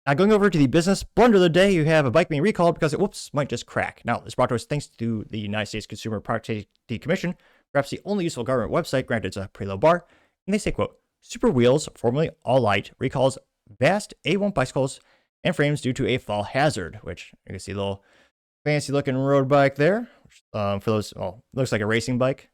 Now, going over to the business blunder of the day, you have a bike being recalled because it, might just crack. Now, this brought to us thanks to the United States Consumer Product Safety Commission, perhaps the only useful government website, granted it's a pretty low bar. And they say, quote, Super Wheels, formerly All Light, recalls vast A1 bicycles and frames due to a fall hazard, which you can see a little fancy looking road bike there. For those, looks like a racing bike.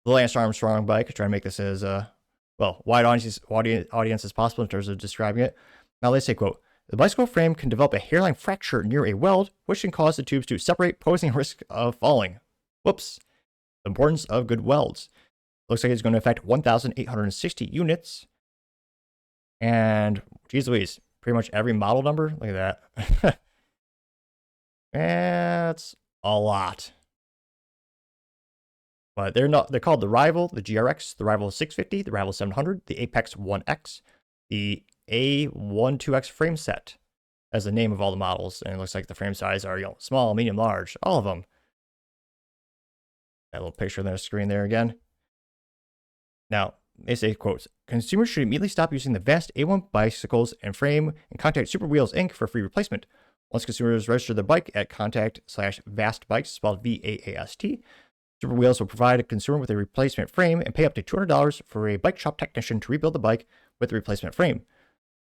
The Lance Armstrong bike. Trying to make this as wide audience as possible in terms of describing it. Now they say, quote, the bicycle frame can develop a hairline fracture near a weld, which can cause the tubes to separate, posing a risk of falling. Whoops. The importance of good welds. Looks like it's going to affect 1,860 units. And, geez Louise, pretty much every model number. Look at that. That's a lot. But they're called the Rival, the GRX, the Rival 650, the Rival 700, the Apex 1X, the A12X frame set as the name of all the models. And it looks like the frame size are, small, medium, large, all of them. That little picture on their screen there again. Now, they say, quotes, consumers should immediately stop using the Vast A1 bicycles and frame and contact Super Wheels Inc. for free replacement. Once consumers register their bike at contact/Vast Bikes, spelled VAAST, Super Wheels will provide a consumer with a replacement frame and pay up to $200 for a bike shop technician to rebuild the bike with the replacement frame.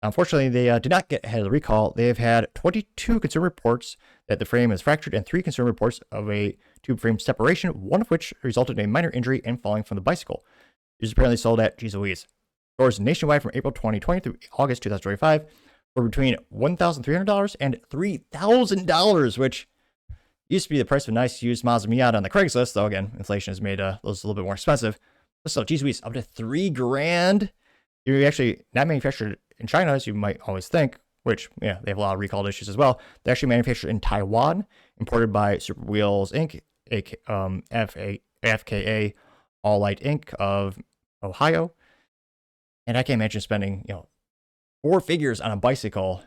Unfortunately, they did not get ahead of the recall. They have had 22 consumer reports that the frame is fractured and 3 consumer reports of a tube frame separation, one of which resulted in a minor injury and falling from the bicycle. It was apparently sold at, geez Louise, stores nationwide from April 2020 through August 2025 for between $1,300 and $3,000, which used to be the price of a nice used Mazda Miata on the Craigslist, though again, inflation has made those a little bit more expensive. But still, geez Louise, up to $3,000. You're actually not manufactured in China, as you might always think, which, yeah, they have a lot of recalled issues as well. They're actually manufactured in Taiwan, imported by Super Wheels Inc., FKA All Light Inc. of Ohio. And I can't imagine spending, 4 figures on a bicycle.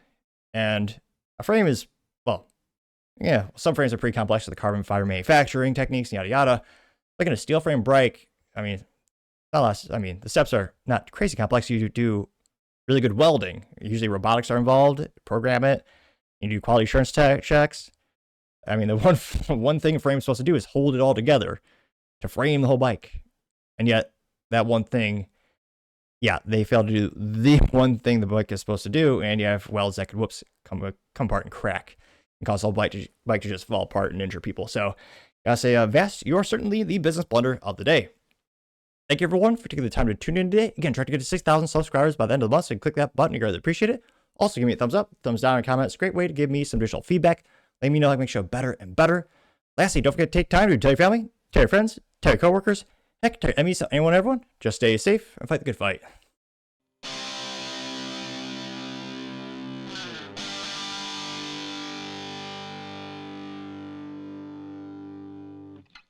And a frame is, some frames are pretty complex with the carbon fiber manufacturing techniques, yada yada. Like in a steel frame bike, the steps are not crazy complex. You do really good welding. Usually robotics are involved, program it, you do quality assurance checks. The one thing a frame is supposed to do is hold it all together to frame the whole bike. And yet, that one thing, they failed to do the one thing the bike is supposed to do, and you have welds that could, come apart and crack and cause the whole bike to just fall apart and injure people. So, gotta say, Vast, you are certainly the business blunder of the day. Thank you, everyone, for taking the time to tune in today. Again, try to get to 6,000 subscribers by the end of the month, so you can click that button. You really appreciate it. Also, give me a thumbs up, thumbs down, and comment. It's a great way to give me some additional feedback. Let me know how to make the show better and better. Lastly, don't forget to take time to tell your family, tell your friends, tell your coworkers, heck, tell your enemies, anyone, everyone. Just stay safe and fight the good fight.